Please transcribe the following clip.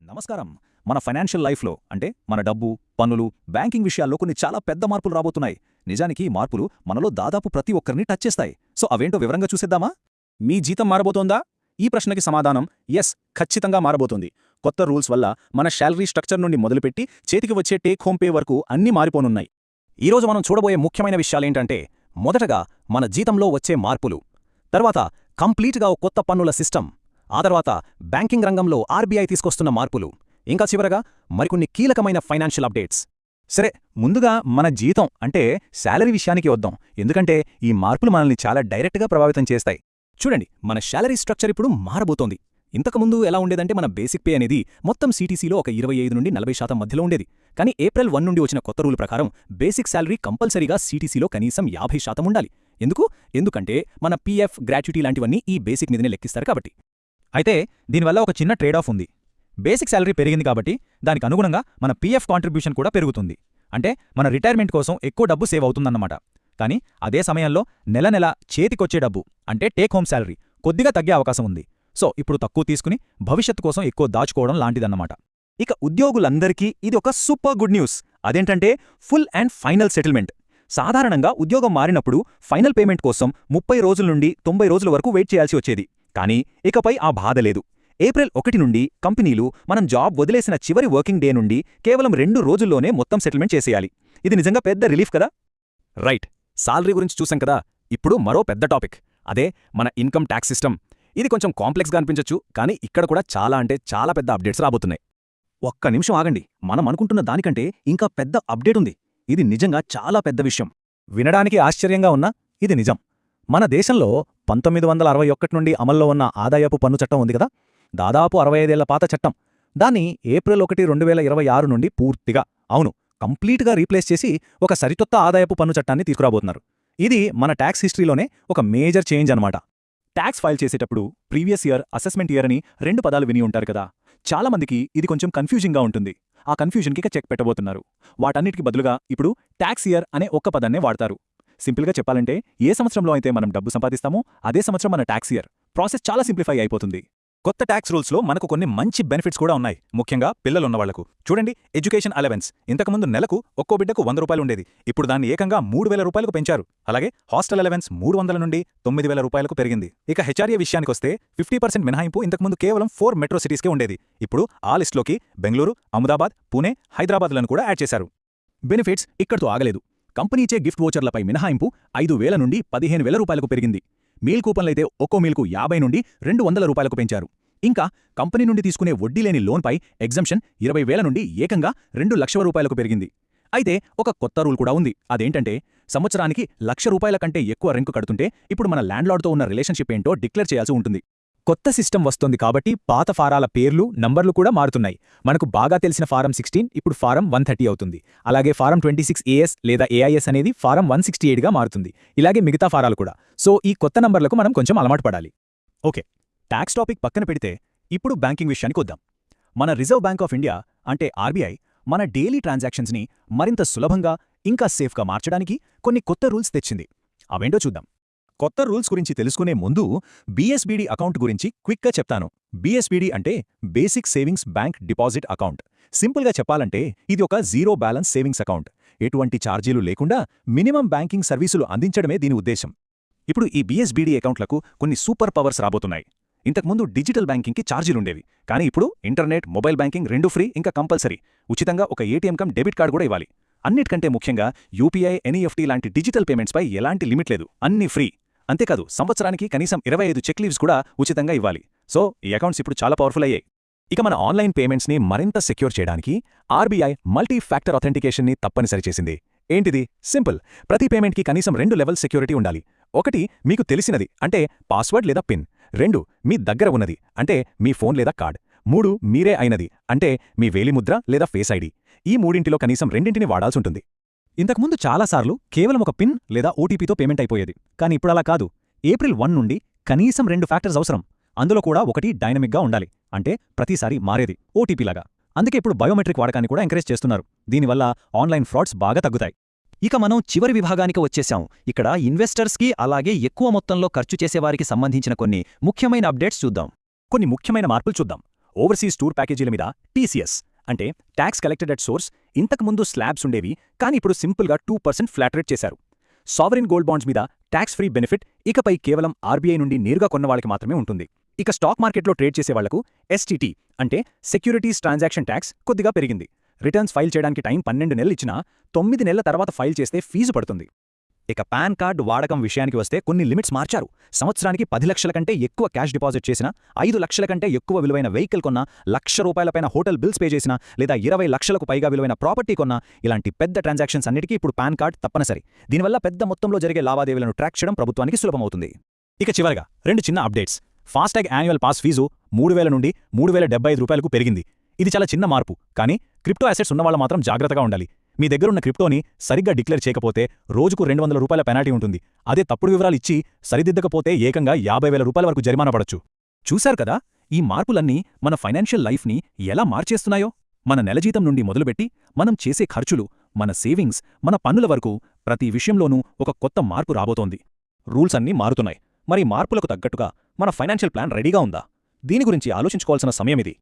నమస్కారం. మన ఫైనాన్షియల్ లైఫ్లో అంటే మన డబ్బు, పన్నులు, బ్యాంకింగ్ విషయాల్లో కొన్ని చాలా పెద్ద మార్పులు రాబోతున్నాయి. నిజానికి ఈ మార్పులు మనలో దాదాపు ప్రతి ఒక్కరిని టచ్ చేస్తాయి. సో అవేంటో వివరంగా చూసేద్దామా? మీ జీతం మారబోతోందా? ఈ ప్రశ్నకి సమాధానం ఎస్, ఖచ్చితంగా మారబోతోంది. కొత్త రూల్స్ వల్ల మన శాలరీ స్ట్రక్చర్ నుండి మొదలుపెట్టి చేతికి వచ్చే టేక్ హోమ్ పే వరకు అన్నీ మారిపోనున్నాయి. ఈరోజు మనం చూడబోయే ముఖ్యమైన విషయాలేంటంటే, మొదటగా మన జీతంలో వచ్చే మార్పులు, తర్వాత కంప్లీట్గా ఓ కొత్త పన్నుల సిస్టమ్, ఆ తర్వాత బ్యాంకింగ్ రంగంలో ఆర్బీఐ తీసుకొస్తున్న మార్పులు, ఇంకా చివరగా మరికొన్ని కీలకమైన ఫైనాన్షియల్ అప్డేట్స్. సరే, ముందుగా మన జీతం అంటే శాలరీ విషయానికి వద్దాం. ఎందుకంటే ఈ మార్పులు మనల్ని చాలా డైరెక్ట్గా ప్రభావితం చేస్తాయి. చూడండి, మన శాలరీ స్ట్రక్చర్ ఇప్పుడు మారబోతోంది. ఇంతకుముందు ఎలా ఉండేదంటే మన బేసిక్ పే అనేది మొత్తం సిటీసీలో ఒక 25 నుండి 40% మధ్యలో ఉండేది. కానీ ఏప్రిల్ 1 నుండి వచ్చిన కొత్త రూల్ ప్రకారం బేసిక్ శాలరీ కంపల్సరీగా సిటీసీలో కనీసం 50% ఉండాలి. ఎందుకంటే మన పీఎఫ్, గ్రాట్యుటీ లాంటివన్నీ ఈ బేసిక్ మీదనే లెక్కిస్తారు కాబట్టి. అయితే దీనివల్ల ఒక చిన్న ట్రేడ్ ఆఫ్ ఉంది. బేసిక్ శాలరీ పెరిగింది కాబట్టి దానికి అనుగుణంగా మన పీఎఫ్ కాంట్రిబ్యూషన్ కూడా పెరుగుతుంది. అంటే మన రిటైర్మెంట్ కోసం ఎక్కువ డబ్బు సేవ్ అవుతుందన్నమాట. కానీ అదే సమయంలో నెల నెల చేతికొచ్చే డబ్బు అంటే టేక్ హోమ్ శాలరీ కొద్దిగా తగ్గే అవకాశం ఉంది. సో ఇప్పుడు తక్కువ తీసుకుని భవిష్యత్తు కోసం ఎక్కువ దాచుకోవడం లాంటిదన్నమాట. ఇక ఉద్యోగులందరికీ ఇది ఒక సూపర్ గుడ్ న్యూస్. అదేంటంటే ఫుల్ అండ్ ఫైనల్ సెటిల్మెంట్. సాధారణంగా ఉద్యోగం మారినప్పుడు ఫైనల్ పేమెంట్ కోసం 30 రోజుల నుండి 90 రోజుల వరకు వెయిట్ చేయాల్సి వచ్చేది. కానీ ఇకపై ఆ బాధ లేదు. ఏప్రిల్ 1 నుండి కంపెనీలు మనం జాబ్ వదిలేసిన చివరి వర్కింగ్ డే నుండి కేవలం 2 రోజుల్లోనే మొత్తం సెటిల్మెంట్ చేసేయాలి. ఇది నిజంగా పెద్ద రిలీఫ్ కదా? రైట్. సాలరీ గురించి చూసాం కదా, ఇప్పుడు మరో పెద్ద టాపిక్, అదే మన ఇన్కమ్ ట్యాక్స్ సిస్టమ్. ఇది కొంచెం కాంప్లెక్స్గా అనిపించొచ్చు, కానీ ఇక్కడ కూడా చాలా అంటే చాలా పెద్ద అప్డేట్స్ రాబోతున్నాయి. ఒక్క నిమిషం ఆగండి, మనం అనుకుంటున్న దానికంటే ఇంకా పెద్ద అప్డేట్ ఉంది. ఇది నిజంగా చాలా పెద్ద విషయం. వినడానికి ఆశ్చర్యంగా ఉన్నా ఇది నిజం. మన దేశంలో 1961 నుండి అమల్లో ఉన్న ఆదాయపు పన్ను చట్టం ఉంది కదా, దాదాపు 65 ఏళ్ల పాత చట్టం. దాన్ని ఏప్రిల్ 1, 2026 నుండి పూర్తిగా, కంప్లీట్గా రీప్లేస్ చేసి ఒక సరికొత్త ఆదాయపు పన్ను చట్టాన్ని తీసుకురాబోతున్నారు. ఇది మన ట్యాక్స్ హిస్టరీలోనే ఒక మేజర్ చేంజ్ అనమాట. ట్యాక్స్ ఫైల్ చేసేటప్పుడు ప్రీవియస్ ఇయర్, అసెస్మెంట్ ఇయర్ అని 2 పదాలు విని ఉంటారు కదా. చాలామందికి ఇది కొంచెం కన్ఫ్యూజింగ్గా ఉంటుంది. ఆ కన్ఫ్యూజన్కి చెక్ పెట్టబోతున్నారు. వాటన్నిటికి బదులుగా ఇప్పుడు ట్యాక్స్ ఇయర్ అనే ఒక్క పదాన్నే వాడతారు. సింపుల్గా చెప్పాలంటే, ఏ సంవత్సరంలో అయితే మనం డబ్బు సంపాదిస్తామో అదే సంవత్సరం మన ట్యాక్స్ ఇయర్. ప్రాసెస్ చాలా సింప్లిఫై అయిపోతుంది. కొత్త ట్యాక్స్ రూల్స్లో మనకు కొన్ని మంచి బెనిఫిట్స్ కూడా ఉన్నాయి, ముఖ్యంగా పిల్లలున్నవాళ్లకు. చూడండి, ఎడ్యుకేషన్ అలవెన్స్ ఇంతకుముందు నెలకు ఒక్కో బిడ్డకు 100 రూపాయలు ఉండేది. ఇప్పుడు దాన్ని ఏకంగా 3000 రూపాయలకు పెంచారు. అలాగే హాస్టల్ అలవెన్స్ 300 నుండి 9000 రూపాయలకు పెరిగింది. ఇక హెచ్ఆర్ఏ విషయానికొస్తే 50% మినహాయింపు ఇంతకుముందు కేవలం 4 మెట్రో సిటీస్కే ఉండేది. ఇప్పుడు ఆ లిస్టులోకి బెంగళూరు, అహ్మదాబాద్, పూణే, హైదరాబాద్లను కూడా యాడ్ చేశారు. బెనిఫిట్స్ ఇక్కడితో ఆగలేదు. కంపెనీ ఇచ్చే గిఫ్ట్ వోచర్లపై మినహాయింపు 5000 నుండి 15000 రూపాయలకు పెరిగింది. మీల్ కూపన్లైతే ఒక్కో మీల్కు 50 నుండి 200 రూపాయలకు పెంచారు. ఇంకా కంపెనీ నుండి తీసుకునే వడ్డీ లేని లోన్పై ఎగ్జంప్షన్ 20,000 నుండి ఏకంగా 2,00,000 రూపాయలకు పెరిగింది. అయితే ఒక కొత్త రూల్ కూడా ఉంది. అదేంటంటే, సంవత్సరానికి 1,00,000 రూపాయల కంటే ఎక్కువ రెంట్ కడుతుంటే ఇప్పుడు మన ల్యాండ్లార్డ్తో ఉన్న రిలేషన్షిప్ ఏంటో డిక్లేర్ చేయాల్సి ఉంటుంది. కొత్త సిస్టమ్ వస్తోంది కాబట్టి పాత ఫారాల పేర్లు, నంబర్లు కూడా మారుతున్నాయి. మనకు బాగా తెలిసిన ఫారం 16 ఇప్పుడు ఫారం 130 అవుతుంది. అలాగే ఫారం 26AS లేదా AIS అనేది ఫారం 168గా మారుతుంది. ఇలాగే మిగతా ఫారాలు కూడా. సో ఈ కొత్త నంబర్లకు మనం కొంచెం అలవాటు పడాలి. ఓకే, ట్యాక్స్ టాపిక్ పక్కన పెడితే ఇప్పుడు బ్యాంకింగ్ విషయానికి వద్దాం. మన రిజర్వ్ బ్యాంక్ ఆఫ్ ఇండియా అంటే ఆర్బీఐ మన డైలీ ట్రాన్సాక్షన్స్ని మరింత సులభంగా, ఇంకా సేఫ్గా మార్చడానికి కొన్ని కొత్త రూల్స్ తెచ్చింది. అవేంటో చూద్దాం. కొత్త రూల్స్ గురించి తెలుసుకునే ముందు బీఎస్బీడీ అకౌంట్ గురించి క్విక్గా చెప్తాను. బీఎస్బీడీ అంటే basic savings bank deposit account. సింపుల్గా చెప్పాలంటే ఇది ఒక జీరో బ్యాలెన్స్ సేవింగ్స్ అకౌంట్. ఎటువంటి ఛార్జీలు లేకుండా మినిమం బ్యాంకింగ్ సర్వీసులు అందించడమే దీని ఉద్దేశం. ఇప్పుడు ఈ బీఎస్బీడీ అకౌంట్లకు కొన్ని సూపర్ పవర్స్ రాబోతున్నాయి. ఇంతకుముందు డిజిటల్ బ్యాంకింగ్కి ఛార్జీలుండేవి, కానీ ఇప్పుడు ఇంటర్నెట్, మొబైల్ బ్యాంకింగ్ 2 ఫ్రీ, ఇంకా కంపల్సరీ. ఉచితంగా ఒక ఏటీఎం కమ్ డెబిట్ కార్డు కూడా ఇవ్వాలి. అన్నిటికంటే ముఖ్యంగా యూపీఐ, ఎన్ఈఎఫ్టీ లాంటి డిజిటల్ పేమెంట్స్పై ఎలాంటి లిమిట్ లేదు, అన్నీ ఫ్రీ. అంతేకాదు, సంవత్సరానికి కనీసం 25 చెక్ లీవ్స్ కూడా ఉచితంగా ఇవ్వాలి. సో ఈ అకౌంట్స్ ఇప్పుడు చాలా పవర్ఫుల్ అయ్యాయి. ఇక మన ఆన్లైన్ పేమెంట్స్ని మరింత సెక్యూర్ చేయడానికి ఆర్బీఐ మల్టీ ఫ్యాక్టర్ అథెంటికేషన్ని తప్పనిసరి చేసింది. ఏంటిది? సింపుల్. ప్రతి పేమెంట్కి కనీసం 2 లెవెల్ సెక్యూరిటీ ఉండాలి. 1 మీకు తెలిసినది అంటే పాస్వర్డ్ లేదా పిన్. 2 మీ దగ్గర ఉన్నది అంటే మీ ఫోన్ లేదా కార్డ్. 3 మీరే అయినది అంటే మీ వేలిముద్ర లేదా ఫేస్ ఐడి. ఈ మూడింటిలో కనీసం 2ని వాడాల్సుంటుంది. ఇంతకుముందు చాలాసార్లు కేవలం ఒక పిన్ లేదా ఓటీపీతో పేమెంట్ అయిపోయేది. కానీ ఇప్పుడు అలా కాదు. ఏప్రిల్ 1 నుండి కనీసం 2 ఫ్యాక్టర్స్ అవసరం. అందులో కూడా ఒకటి డైనమిక్గా ఉండాలి, అంటే ప్రతిసారి మారేది, ఓటీపీలాగా. అందుకే ఇప్పుడు బయోమెట్రిక్ వాడకాన్ని కూడా ఎంకరేజ్ చేస్తున్నారు. దీనివల్ల ఆన్లైన్ ఫ్రాడ్స్ బాగా తగ్గుతాయి. ఇక మనం చివరి విభాగానికి వచ్చేశాం. ఇక్కడ ఇన్వెస్టర్స్కి అలాగే ఎక్కువ మొత్తంలో ఖర్చు చేసేవారికి సంబంధించిన కొన్ని ముఖ్యమైన అప్డేట్స్ చూద్దాం. కొన్ని ముఖ్యమైన మార్పులు చూద్దాం. ఓవర్సీస్ టూర్ ప్యాకేజీల మీద TCS అంటే ట్యాక్స్ కలెక్టెడ్ అట్ సోర్స్ ఇంతకుముందు స్లాబ్స్ ఉండేవి, కానీ ఇప్పుడు సింపుల్గా 2% ఫ్లాట్ రేట్ చేశారు. సావరిన్ గోల్డ్ బాండ్స్ మీద ట్యాక్స్ ఫ్రీ బెనిఫిట్ ఇకపై కేవలం RBI నుండి నేరుగా కొన్న వాళ్ళకి మాత్రమే ఉంటుంది. ఇక స్టాక్ మార్కెట్లో ట్రేడ్ చేసే వాళ్లకు STT అంటే సెక్యూరిటీస్ ట్రాన్సాక్షన్ ట్యాక్స్ కొద్దిగా పెరిగింది. రిటర్న్స్ ఫైల్ చేయడానికి టైం 12 నెలలు ఇచ్చినా 9 నెలల తర్వాత ఫైల్ చేస్తే ఫీజు పడుతుంది. ఇక పాన్ కార్డు వాడకం విషయానికి వస్తే కొన్ని లిమిట్స్ మార్చారు. సంవత్సరానికి 10 లక్షల కంటే ఎక్కువ క్యాష్ డిపాజిట్ చేసినా, 5 లక్షల కంటే ఎక్కువ విలువైన వెహికల్ కొన్నా, ₹1,00,000 హోటల్ బిల్స్ పే చేసినా, లేదా 20 లక్షలకు పైగా విలువైన ప్రాపర్టీ కొన్నా, ఇలాంటి పెద్ద ట్రాన్సాక్షన్స్ అన్నిటికీ ఇప్పుడు పాన్ కార్డ్ తప్పనిసరి. దీనివల్ల పెద్ద మొత్తంలో జరిగే లావాదేవీలను ట్రాక్ చేయడం ప్రభుత్వానికి సులభమవుతుంది. ఇక చివరగా 2 చిన్న updates. FASTag annual pass fee 3,000 నుండి ₹3,075 పెరిగింది. ఇది చాలా చిన్న మార్పు, కానీ క్రిప్టో అసెట్స్ ఉన్నవాళ్ళు మాత్రం జాగ్రత్తగా ఉండాలి. మీ దగ్గరున్న క్రిప్టోని సరిగ్గా డిక్లేర్ చేయకపోతే రోజుకు ₹200 పెనాల్టీ ఉంటుంది. అదే తప్పుడు వివరాలు ఇచ్చి సరిదిద్దకపోతే ఏకంగా ₹50,000 వరకు జరిమానా పడొచ్చు. చూశారు కదా, ఈ మార్పులన్నీ మన ఫైనాన్షియల్ లైఫ్ని ఎలా మార్చేస్తున్నాయో. మన నెల జీతం నుండి మొదలుపెట్టి మనం చేసే ఖర్చులు, మన సేవింగ్స్, మన పన్నుల వరకు ప్రతి విషయంలోనూ ఒక కొత్త మార్పు రాబోతోంది. రూల్స్ అన్నీ మారుతున్నాయి. మరి మార్పులకు తగ్గట్టుగా మన ఫైనాన్షియల్ ప్లాన్ రెడీగా ఉందా? దీని గురించి ఆలోచించుకోవాల్సిన సమయమిది.